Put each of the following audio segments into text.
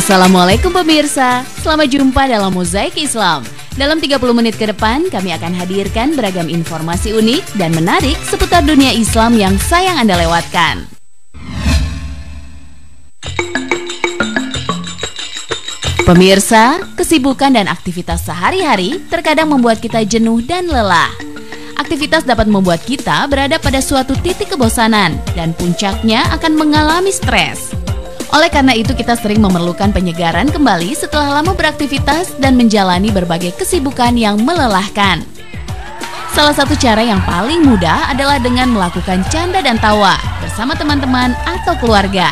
Assalamualaikum pemirsa, selamat jumpa dalam Mozaik Islam. Dalam 30 menit ke depan, kami akan hadirkan beragam informasi unik dan menarik seputar dunia Islam yang sayang Anda lewatkan. Pemirsa, kesibukan dan aktivitas sehari-hari terkadang membuat kita jenuh dan lelah. Aktivitas dapat membuat kita berada pada suatu titik kebosanan dan puncaknya akan mengalami stres. Oleh karena itu kita sering memerlukan penyegaran kembali setelah lama beraktivitas dan menjalani berbagai kesibukan yang melelahkan. Salah satu cara yang paling mudah adalah dengan melakukan canda dan tawa bersama teman-teman atau keluarga.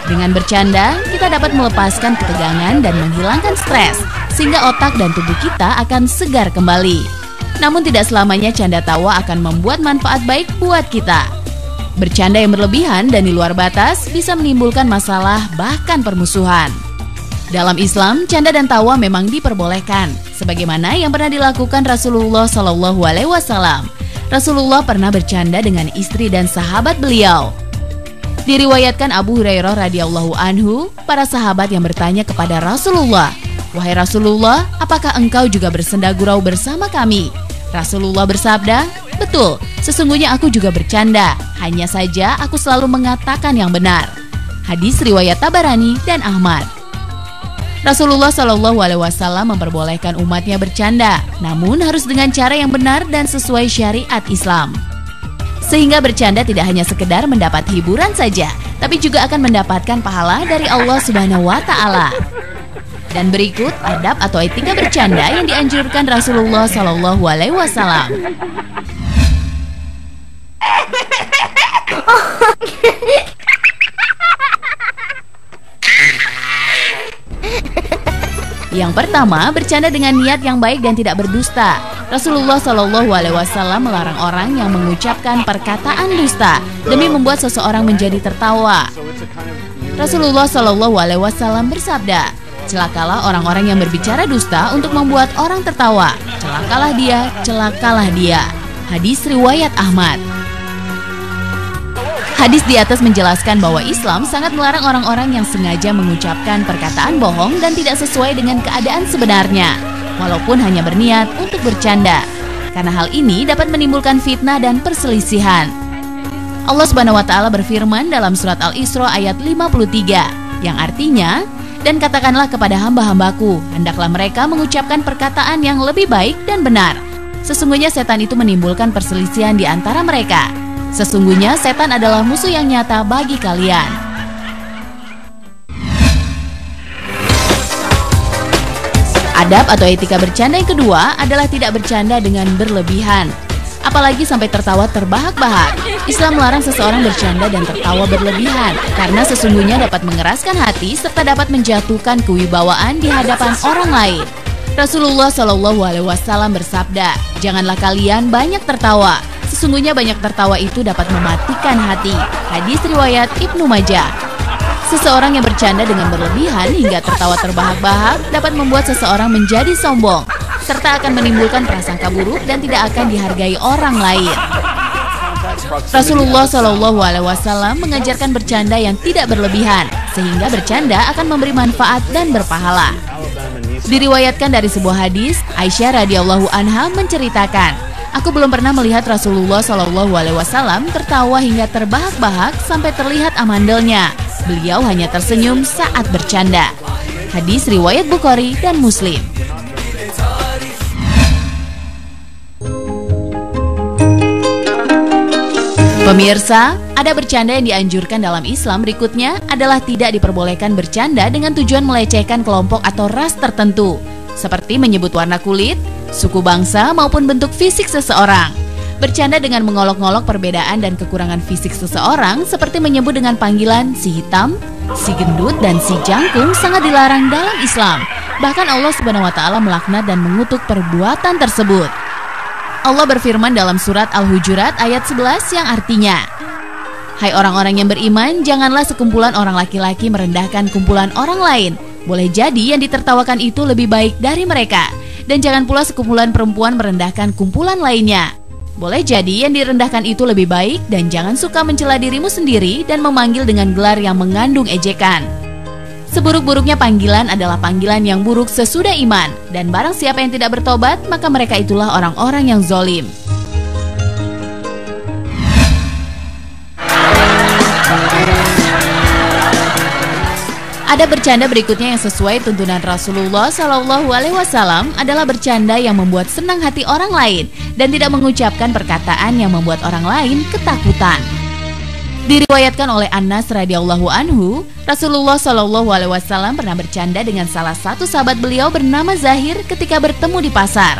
Dengan bercanda, kita dapat melepaskan ketegangan dan menghilangkan stres, sehingga otak dan tubuh kita akan segar kembali. Namun tidak selamanya canda tawa akan membuat manfaat baik buat kita. Bercanda yang berlebihan dan di luar batas bisa menimbulkan masalah bahkan permusuhan. Dalam Islam, canda dan tawa memang diperbolehkan, sebagaimana yang pernah dilakukan Rasulullah SAW. Rasulullah pernah bercanda dengan istri dan sahabat beliau. Diriwayatkan Abu Hurairah radhiyallahu anhu, para sahabat yang bertanya kepada Rasulullah, "Wahai Rasulullah, apakah engkau juga bersenda gurau bersama kami?" Rasulullah bersabda, "Betul, sesungguhnya aku juga bercanda. Hanya saja aku selalu mengatakan yang benar." Hadis riwayat Tabarani dan Ahmad. Rasulullah SAW memperbolehkan umatnya bercanda, namun harus dengan cara yang benar dan sesuai syariat Islam. Sehingga bercanda tidak hanya sekedar mendapat hiburan saja, tapi juga akan mendapatkan pahala dari Allah Subhanahu wa Ta'ala. Dan berikut adab atau etika bercanda yang dianjurkan Rasulullah SAW. Yang pertama, bercanda dengan niat yang baik dan tidak berdusta. Rasulullah SAW melarang orang yang mengucapkan perkataan dusta demi membuat seseorang menjadi tertawa. Rasulullah SAW bersabda, "Celakalah orang-orang yang berbicara dusta untuk membuat orang tertawa. Celakalah dia, celakalah dia." Hadis riwayat Ahmad. Hadis di atas menjelaskan bahwa Islam sangat melarang orang-orang yang sengaja mengucapkan perkataan bohong dan tidak sesuai dengan keadaan sebenarnya, walaupun hanya berniat untuk bercanda, karena hal ini dapat menimbulkan fitnah dan perselisihan. Allah Subhanahu wa Ta'ala berfirman dalam surat Al-Isra ayat 53, yang artinya, "Dan katakanlah kepada hamba-hambaku, hendaklah mereka mengucapkan perkataan yang lebih baik dan benar. Sesungguhnya setan itu menimbulkan perselisihan di antara mereka. Sesungguhnya setan adalah musuh yang nyata bagi kalian." Adab atau etika bercanda yang kedua adalah tidak bercanda dengan berlebihan, apalagi sampai tertawa terbahak-bahak. Islam melarang seseorang bercanda dan tertawa berlebihan, karena sesungguhnya dapat mengeraskan hati serta dapat menjatuhkan kewibawaan di hadapan orang lain. Rasulullah SAW bersabda, "Janganlah kalian banyak tertawa. Sesungguhnya banyak tertawa itu dapat mematikan hati." Hadis riwayat Ibnu Majah. Seseorang yang bercanda dengan berlebihan hingga tertawa terbahak-bahak dapat membuat seseorang menjadi sombong, serta akan menimbulkan prasangka buruk dan tidak akan dihargai orang lain. Rasulullah SAW mengajarkan bercanda yang tidak berlebihan, sehingga bercanda akan memberi manfaat dan berpahala. Diriwayatkan dari sebuah hadis, Aisyah radhiyallahu anha menceritakan, "Aku belum pernah melihat Rasulullah SAW tertawa hingga terbahak-bahak sampai terlihat amandelnya. Beliau hanya tersenyum saat bercanda." Hadis riwayat Bukhari dan Muslim. Pemirsa, ada bercanda yang dianjurkan dalam Islam berikutnya adalah tidak diperbolehkan bercanda dengan tujuan melecehkan kelompok atau ras tertentu, seperti menyebut warna kulit, suku bangsa, maupun bentuk fisik seseorang. Bercanda dengan mengolok-ngolok perbedaan dan kekurangan fisik seseorang, seperti menyebut dengan panggilan si hitam, si gendut, dan si jangkung sangat dilarang dalam Islam. Bahkan Allah Subhanahu wa Ta'ala melaknat dan mengutuk perbuatan tersebut. Allah berfirman dalam surat Al-Hujurat ayat 11 yang artinya, "Hai orang-orang yang beriman, janganlah sekumpulan orang laki-laki merendahkan kumpulan orang lain. Boleh jadi yang ditertawakan itu lebih baik dari mereka. Dan jangan pula sekumpulan perempuan merendahkan kumpulan lainnya. Boleh jadi yang direndahkan itu lebih baik, dan jangan suka mencela dirimu sendiri dan memanggil dengan gelar yang mengandung ejekan." Seburuk-buruknya panggilan adalah panggilan yang buruk sesudah iman, dan barang siapa yang tidak bertobat, maka mereka itulah orang-orang yang zalim. Ada bercanda berikutnya yang sesuai tuntunan Rasulullah SAW adalah bercanda yang membuat senang hati orang lain dan tidak mengucapkan perkataan yang membuat orang lain ketakutan. Diriwayatkan oleh Anas radhiyallahu anhu, Rasulullah SAW pernah bercanda dengan salah satu sahabat beliau bernama Zahir ketika bertemu di pasar.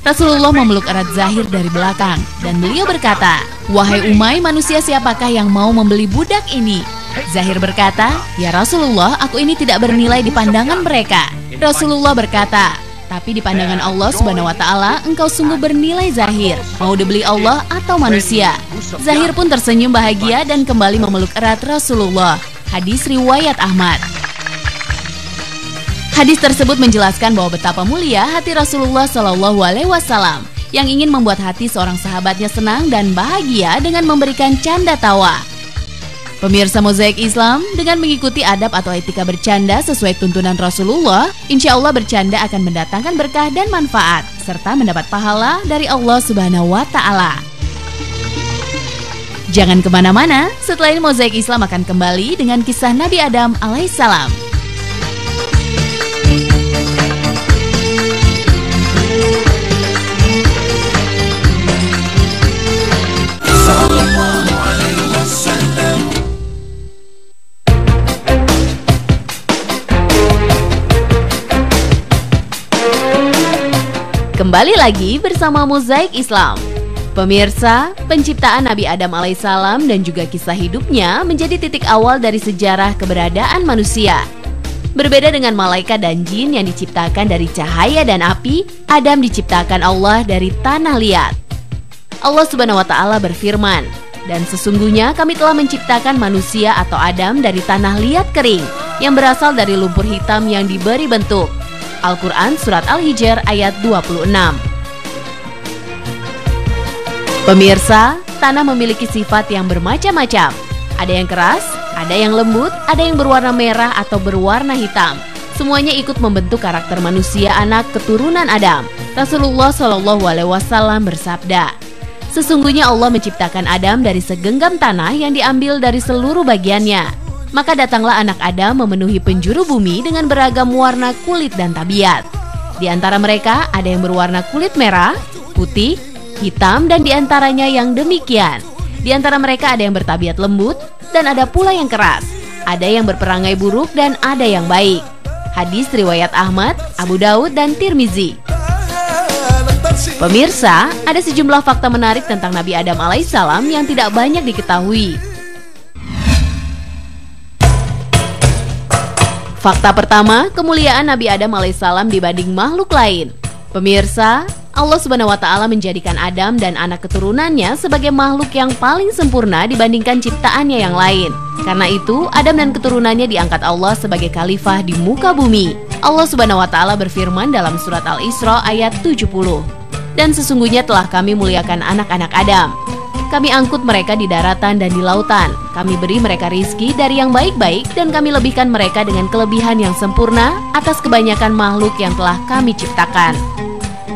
Rasulullah memeluk erat Zahir dari belakang dan beliau berkata, "Wahai Umay, manusia siapakah yang mau membeli budak ini?" Zahir berkata, "Ya Rasulullah, aku ini tidak bernilai di pandangan mereka." Rasulullah berkata, "Tapi di pandangan Allah Subhanahu wa Ta'ala, engkau sungguh bernilai Zahir. Mau dibeli Allah atau manusia?" Zahir pun tersenyum bahagia dan kembali memeluk erat Rasulullah. Hadis riwayat Ahmad. Hadis tersebut menjelaskan bahwa betapa mulia hati Rasulullah SAW yang ingin membuat hati seorang sahabatnya senang dan bahagia dengan memberikan canda tawa. Pemirsa Mozaik Islam, dengan mengikuti adab atau etika bercanda sesuai tuntunan Rasulullah, insya Allah bercanda akan mendatangkan berkah dan manfaat, serta mendapat pahala dari Allah Subhanahu wa Ta'ala. Jangan kemana-mana, setelah ini Mozaik Islam akan kembali dengan kisah Nabi Adam alaihissalam. Kembali lagi bersama Mozaik Islam. Pemirsa, penciptaan Nabi Adam alaihissalam dan juga kisah hidupnya menjadi titik awal dari sejarah keberadaan manusia. Berbeda dengan malaikat dan jin yang diciptakan dari cahaya dan api, Adam diciptakan Allah dari tanah liat. Allah Subhanahu wa Ta'ala berfirman, "Dan sesungguhnya kami telah menciptakan manusia atau Adam dari tanah liat kering yang berasal dari lumpur hitam yang diberi bentuk." Al-Quran Surat Al-Hijr ayat 26. Pemirsa, tanah memiliki sifat yang bermacam-macam. Ada yang keras, ada yang lembut, ada yang berwarna merah atau berwarna hitam. Semuanya ikut membentuk karakter manusia anak keturunan Adam. Rasulullah SAW bersabda, "Sesungguhnya Allah menciptakan Adam dari segenggam tanah yang diambil dari seluruh bagiannya. Maka datanglah anak Adam memenuhi penjuru bumi dengan beragam warna kulit dan tabiat. Di antara mereka ada yang berwarna kulit merah, putih, hitam, dan diantaranya yang demikian. Di antara mereka ada yang bertabiat lembut, dan ada pula yang keras. Ada yang berperangai buruk dan ada yang baik." Hadis riwayat Ahmad, Abu Daud, dan Tirmizi. Pemirsa, ada sejumlah fakta menarik tentang Nabi Adam alaihissalam yang tidak banyak diketahui. Fakta pertama, kemuliaan Nabi Adam alaihissalam dibanding makhluk lain. Pemirsa, Allah Subhanahu wa Ta'ala menjadikan Adam dan anak keturunannya sebagai makhluk yang paling sempurna dibandingkan ciptaannya yang lain. Karena itu, Adam dan keturunannya diangkat Allah sebagai khalifah di muka bumi. Allah Subhanahu wa Ta'ala berfirman dalam surat Al-Isra ayat 70, "Dan sesungguhnya telah kami muliakan anak-anak Adam. Kami angkut mereka di daratan dan di lautan. Kami beri mereka rizki dari yang baik-baik dan kami lebihkan mereka dengan kelebihan yang sempurna atas kebanyakan makhluk yang telah kami ciptakan."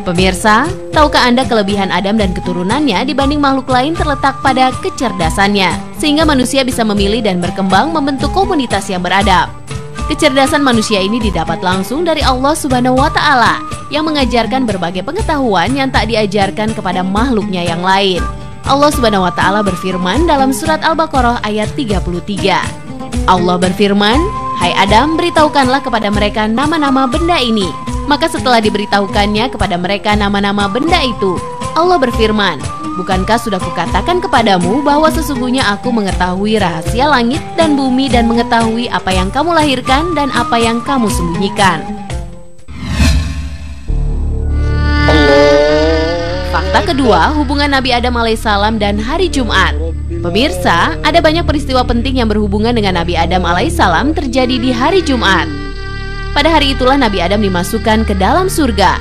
Pemirsa, tahukah Anda kelebihan Adam dan keturunannya dibanding makhluk lain terletak pada kecerdasannya, sehingga manusia bisa memilih dan berkembang membentuk komunitas yang beradab. Kecerdasan manusia ini didapat langsung dari Allah Subhanahu wa Ta'ala yang mengajarkan berbagai pengetahuan yang tak diajarkan kepada makhluknya yang lain. Allah Subhanahu wa Ta'ala berfirman dalam surat Al-Baqarah ayat 33. Allah berfirman, "Hai Adam, beritahukanlah kepada mereka nama-nama benda ini." Maka setelah diberitahukannya kepada mereka nama-nama benda itu, Allah berfirman, "Bukankah sudah kukatakan kepadamu bahwa sesungguhnya aku mengetahui rahasia langit dan bumi dan mengetahui apa yang kamu lahirkan dan apa yang kamu sembunyikan." Fakta kedua, hubungan Nabi Adam alaihissalam dan hari Jumat. Pemirsa, ada banyak peristiwa penting yang berhubungan dengan Nabi Adam alaihissalam terjadi di hari Jumat. Pada hari itulah Nabi Adam dimasukkan ke dalam surga.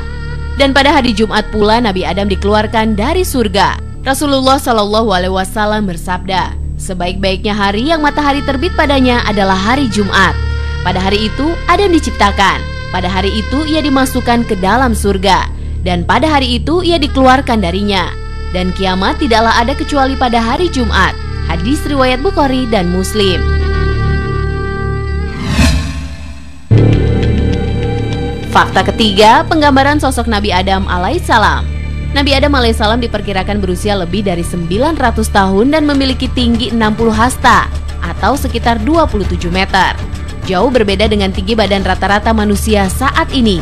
Dan pada hari Jumat pula Nabi Adam dikeluarkan dari surga. Rasulullah SAW bersabda, "Sebaik-baiknya hari yang matahari terbit padanya adalah hari Jumat. Pada hari itu Adam diciptakan. Pada hari itu ia dimasukkan ke dalam surga. Dan pada hari itu ia dikeluarkan darinya. Dan kiamat tidaklah ada kecuali pada hari Jumat. Hadis riwayat Bukhari dan Muslim. Fakta ketiga, penggambaran sosok Nabi Adam alaihissalam. Nabi Adam alaihissalam diperkirakan berusia lebih dari 900 tahun dan memiliki tinggi 60 hasta atau sekitar 27 meter. Jauh berbeda dengan tinggi badan rata-rata manusia saat ini.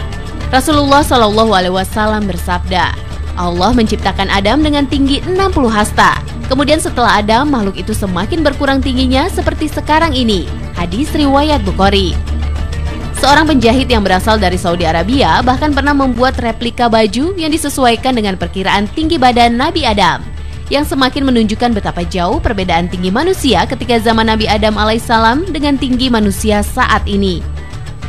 Rasulullah SAW bersabda, Allah menciptakan Adam dengan tinggi 60 hasta. Kemudian setelah Adam, makhluk itu semakin berkurang tingginya seperti sekarang ini. Hadis riwayat Bukhari. Seorang penjahit yang berasal dari Saudi Arabia bahkan pernah membuat replika baju yang disesuaikan dengan perkiraan tinggi badan Nabi Adam, yang semakin menunjukkan betapa jauh perbedaan tinggi manusia ketika zaman Nabi Adam alaihissalam dengan tinggi manusia saat ini.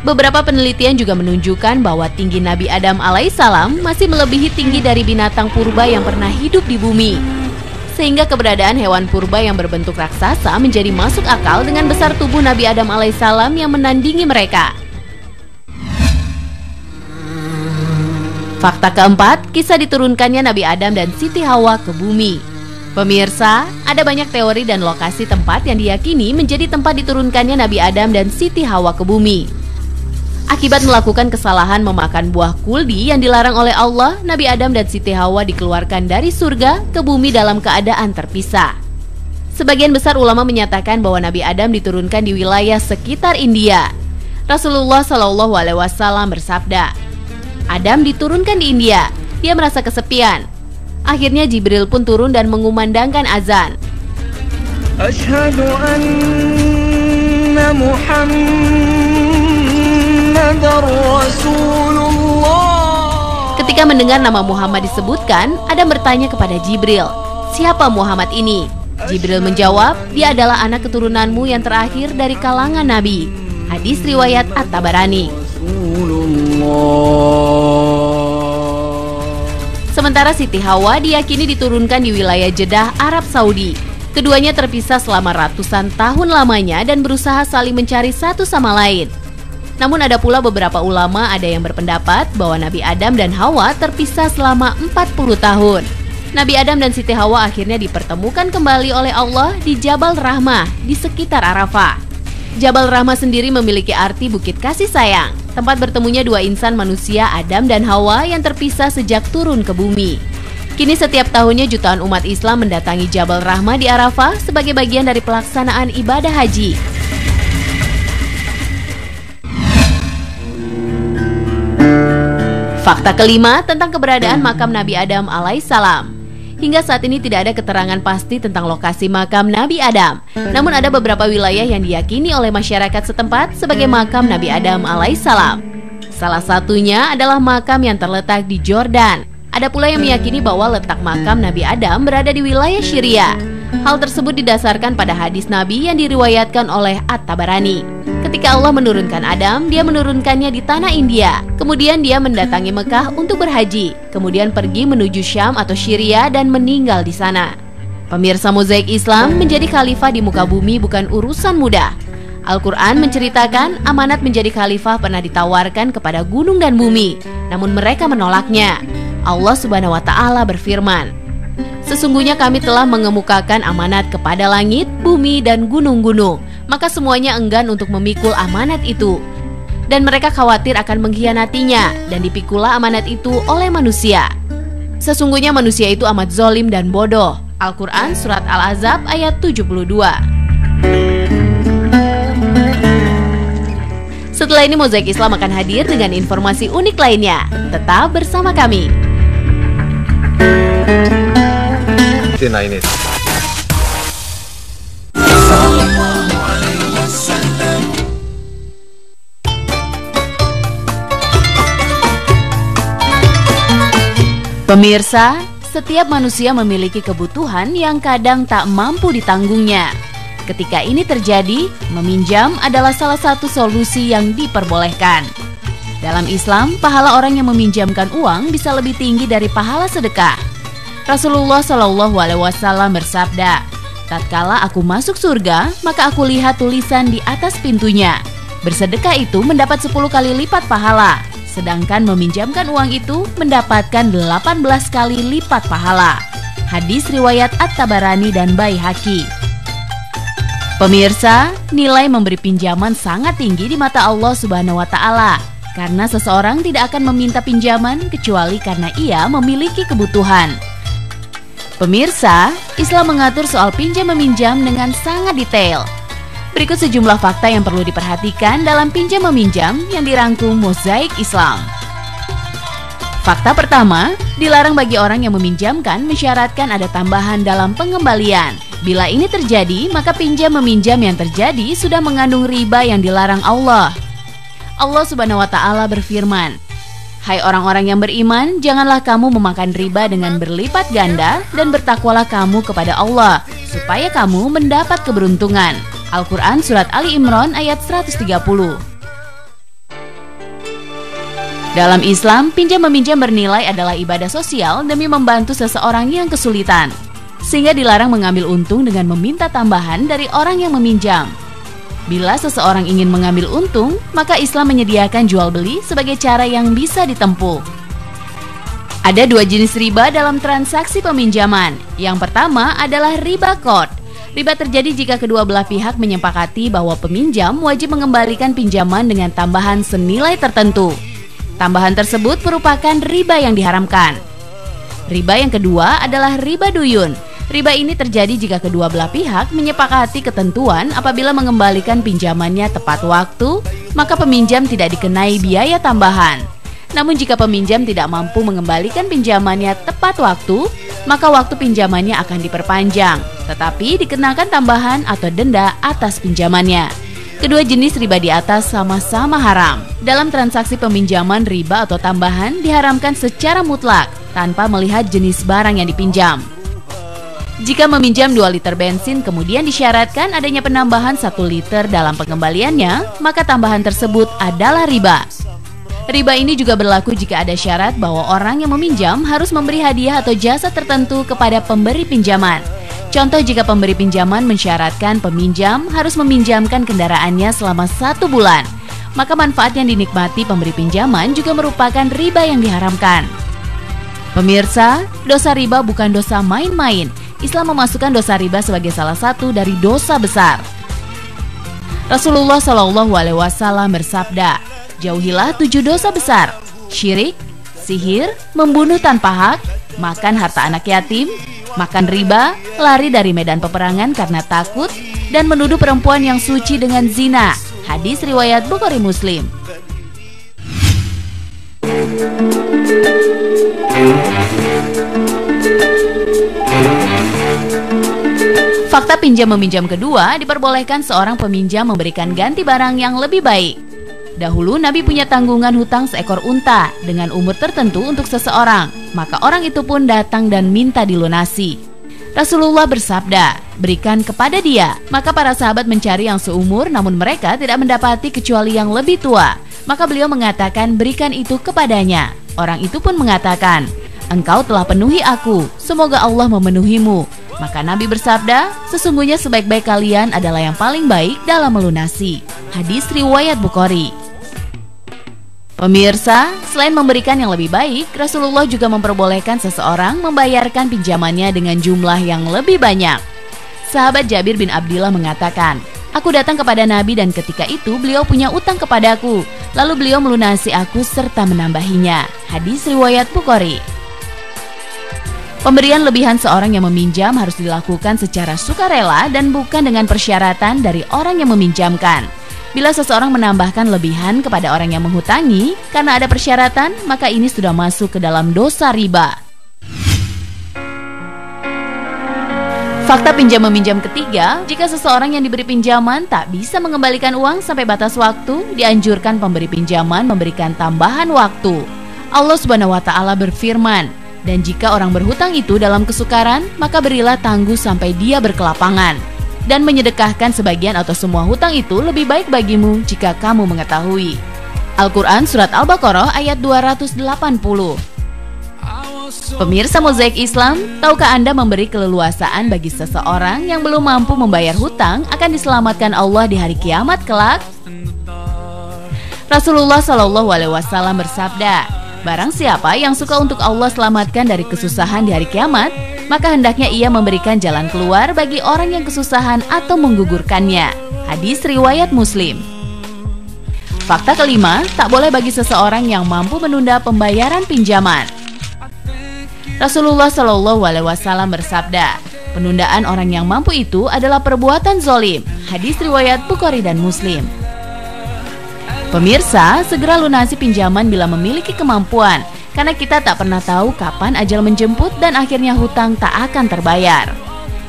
Beberapa penelitian juga menunjukkan bahwa tinggi Nabi Adam alaihissalam masih melebihi tinggi dari binatang purba yang pernah hidup di bumi. Sehingga keberadaan hewan purba yang berbentuk raksasa menjadi masuk akal dengan besar tubuh Nabi Adam alaihissalam yang menandingi mereka. Fakta keempat, kisah diturunkannya Nabi Adam dan Siti Hawa ke bumi. Pemirsa, ada banyak teori dan lokasi tempat yang diyakini menjadi tempat diturunkannya Nabi Adam dan Siti Hawa ke bumi. Akibat melakukan kesalahan memakan buah kuldi yang dilarang oleh Allah, Nabi Adam dan Siti Hawa dikeluarkan dari surga ke bumi dalam keadaan terpisah. Sebagian besar ulama menyatakan bahwa Nabi Adam diturunkan di wilayah sekitar India. Rasulullah SAW bersabda, Adam diturunkan di India, dia merasa kesepian. Akhirnya Jibril pun turun dan mengumandangkan azan. Asyhadu anna Muhammadar Rasulullah. Ketika mendengar nama Muhammad disebutkan, Adam bertanya kepada Jibril, siapa Muhammad ini? Jibril menjawab, dia adalah anak keturunanmu yang terakhir dari kalangan Nabi. Hadis riwayat At-Tabarani. Sementara Siti Hawa diyakini diturunkan di wilayah Jeddah, Arab Saudi. Keduanya terpisah selama ratusan tahun lamanya dan berusaha saling mencari satu sama lain. Namun ada pula beberapa ulama ada yang berpendapat bahwa Nabi Adam dan Hawa terpisah selama 40 tahun. Nabi Adam dan Siti Hawa akhirnya dipertemukan kembali oleh Allah di Jabal Rahmah di sekitar Arafah. Jabal Rahmah sendiri memiliki arti bukit kasih sayang, tempat bertemunya dua insan manusia Adam dan Hawa yang terpisah sejak turun ke bumi. Kini setiap tahunnya jutaan umat Islam mendatangi Jabal Rahmah di Arafah sebagai bagian dari pelaksanaan ibadah haji. Fakta kelima tentang keberadaan makam Nabi Adam alaihissalam. Hingga saat ini tidak ada keterangan pasti tentang lokasi makam Nabi Adam. Namun ada beberapa wilayah yang diyakini oleh masyarakat setempat sebagai makam Nabi Adam alaihissalam. Salah satunya adalah makam yang terletak di Jordan. Ada pula yang meyakini bahwa letak makam Nabi Adam berada di wilayah Syria. Hal tersebut didasarkan pada hadis Nabi yang diriwayatkan oleh At-Tabarani. Ketika Allah menurunkan Adam, dia menurunkannya di tanah India. Kemudian dia mendatangi Mekah untuk berhaji. Kemudian pergi menuju Syam atau Syria dan meninggal di sana. Pemirsa Mozaik Islam, menjadi khalifah di muka bumi bukan urusan mudah. Al-Quran menceritakan amanat menjadi khalifah pernah ditawarkan kepada gunung dan bumi. Namun mereka menolaknya. Allah Subhanahu wa Ta'ala berfirman, sesungguhnya kami telah mengemukakan amanat kepada langit, bumi, dan gunung-gunung. Maka semuanya enggan untuk memikul amanat itu. Dan mereka khawatir akan mengkhianatinya, dan dipikulah amanat itu oleh manusia. Sesungguhnya manusia itu amat zolim dan bodoh. Al-Quran Surat Al-Ahzab ayat 72. Setelah ini Mozaik Islam akan hadir dengan informasi unik lainnya. Tetap bersama kami. Pemirsa, setiap manusia memiliki kebutuhan yang kadang tak mampu ditanggungnya. Ketika ini terjadi, meminjam adalah salah satu solusi yang diperbolehkan. Dalam Islam, pahala orang yang meminjamkan uang bisa lebih tinggi dari pahala sedekah. Rasulullah SAW bersabda, tatkala aku masuk surga, maka aku lihat tulisan di atas pintunya, Bersedekah itu mendapat 10 kali lipat pahala, sedangkan meminjamkan uang itu mendapatkan 18 kali lipat pahala. Hadis riwayat At-Tabarani dan Baihaqi. Pemirsa, nilai memberi pinjaman sangat tinggi di mata Allah Subhanahu wa Ta'ala, karena seseorang tidak akan meminta pinjaman kecuali karena ia memiliki kebutuhan. Pemirsa, Islam mengatur soal pinjam-meminjam dengan sangat detail. Berikut sejumlah fakta yang perlu diperhatikan dalam pinjam-meminjam yang dirangkum Mozaik Islam. Fakta pertama, dilarang bagi orang yang meminjamkan mensyaratkan ada tambahan dalam pengembalian. Bila ini terjadi, maka pinjam-meminjam yang terjadi sudah mengandung riba yang dilarang Allah. Allah Subhanahu wa Ta'ala berfirman, "Hai orang-orang yang beriman, janganlah kamu memakan riba dengan berlipat ganda dan bertakwalah kamu kepada Allah, supaya kamu mendapat keberuntungan." Al-Quran Surat Ali Imran ayat 130. Dalam Islam, pinjam-meminjam bernilai adalah ibadah sosial demi membantu seseorang yang kesulitan, sehingga dilarang mengambil untung dengan meminta tambahan dari orang yang meminjam. Bila seseorang ingin mengambil untung, maka Islam menyediakan jual beli sebagai cara yang bisa ditempuh. Ada 2 jenis riba dalam transaksi peminjaman. Yang pertama adalah riba qard. Riba terjadi jika kedua belah pihak menyepakati bahwa peminjam wajib mengembalikan pinjaman dengan tambahan senilai tertentu. Tambahan tersebut merupakan riba yang diharamkan. Riba yang kedua adalah riba duyun. Riba ini terjadi jika kedua belah pihak menyepakati ketentuan apabila mengembalikan pinjamannya tepat waktu, maka peminjam tidak dikenai biaya tambahan. Namun jika peminjam tidak mampu mengembalikan pinjamannya tepat waktu, maka waktu pinjamannya akan diperpanjang, tetapi dikenakan tambahan atau denda atas pinjamannya. Kedua jenis riba di atas sama-sama haram. Dalam transaksi peminjaman, riba atau tambahan diharamkan secara mutlak tanpa melihat jenis barang yang dipinjam. Jika meminjam 2 liter bensin kemudian disyaratkan adanya penambahan 1 liter dalam pengembaliannya, maka tambahan tersebut adalah riba. Riba ini juga berlaku jika ada syarat bahwa orang yang meminjam harus memberi hadiah atau jasa tertentu kepada pemberi pinjaman. Contoh, jika pemberi pinjaman mensyaratkan peminjam harus meminjamkan kendaraannya selama 1 bulan, maka manfaat yang dinikmati pemberi pinjaman juga merupakan riba yang diharamkan. Pemirsa, dosa riba bukan dosa main-main. Islam memasukkan dosa riba sebagai salah satu dari dosa besar. Rasulullah SAW bersabda, "Jauhilah 7 dosa besar: syirik, sihir, membunuh tanpa hak, makan harta anak yatim, makan riba, lari dari medan peperangan karena takut, dan menuduh perempuan yang suci dengan zina." Hadis riwayat Bukhari Muslim. Fakta pinjam-meminjam kedua, diperbolehkan seorang peminjam memberikan ganti barang yang lebih baik. Dahulu Nabi punya tanggungan hutang seekor unta dengan umur tertentu untuk seseorang, maka orang itu pun datang dan minta dilunasi. Rasulullah bersabda, "Berikan kepada dia." Maka para sahabat mencari yang seumur, namun mereka tidak mendapati kecuali yang lebih tua. Maka beliau mengatakan, "Berikan itu kepadanya." Orang itu pun mengatakan, "Engkau telah penuhi aku, semoga Allah memenuhimu." Maka Nabi bersabda, "Sesungguhnya sebaik-baik kalian adalah yang paling baik dalam melunasi." Hadis riwayat Bukhari. Pemirsa, selain memberikan yang lebih baik, Rasulullah juga memperbolehkan seseorang membayarkan pinjamannya dengan jumlah yang lebih banyak. Sahabat Jabir bin Abdillah mengatakan, "Aku datang kepada Nabi dan ketika itu beliau punya utang kepadaku. Lalu beliau melunasi aku serta menambahinya." Hadis riwayat Bukhari. Pemberian lebihan seorang yang meminjam harus dilakukan secara sukarela dan bukan dengan persyaratan dari orang yang meminjamkan. Bila seseorang menambahkan lebihan kepada orang yang menghutangi karena ada persyaratan, maka ini sudah masuk ke dalam dosa riba. Fakta pinjam-meminjam ketiga, jika seseorang yang diberi pinjaman tak bisa mengembalikan uang sampai batas waktu, dianjurkan pemberi pinjaman memberikan tambahan waktu. Allah Subhanahu wa Ta'ala berfirman, "Dan jika orang berhutang itu dalam kesukaran, maka berilah tangguh sampai dia berkelapangan. Dan menyedekahkan sebagian atau semua hutang itu lebih baik bagimu jika kamu mengetahui." Al-Quran Surat Al-Baqarah ayat 280. Pemirsa Mozaik Islam, tahukah Anda memberi keleluasaan bagi seseorang yang belum mampu membayar hutang akan diselamatkan Allah di hari kiamat kelak? Rasulullah Shallallahu Alaihi Wasallam bersabda, barang siapa yang suka untuk Allah selamatkan dari kesusahan di hari kiamat, maka hendaknya ia memberikan jalan keluar bagi orang yang kesusahan atau menggugurkannya. Hadis riwayat Muslim. Fakta kelima, tak boleh bagi seseorang yang mampu menunda pembayaran pinjaman. Rasulullah Shallallahu Alaihi Wasallam bersabda, penundaan orang yang mampu itu adalah perbuatan zolim. Hadis riwayat Bukhari dan Muslim. Pemirsa, segera lunasi pinjaman bila memiliki kemampuan, karena kita tak pernah tahu kapan ajal menjemput dan akhirnya hutang tak akan terbayar.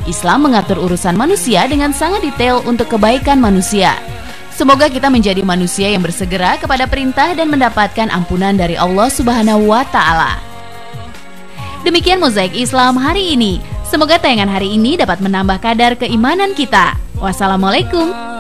Islam mengatur urusan manusia dengan sangat detail untuk kebaikan manusia. Semoga kita menjadi manusia yang bersegera kepada perintah dan mendapatkan ampunan dari Allah Subhanahu wa Ta'ala. Demikian Mozaik Islam hari ini. Semoga tayangan hari ini dapat menambah kadar keimanan kita. Wassalamualaikum.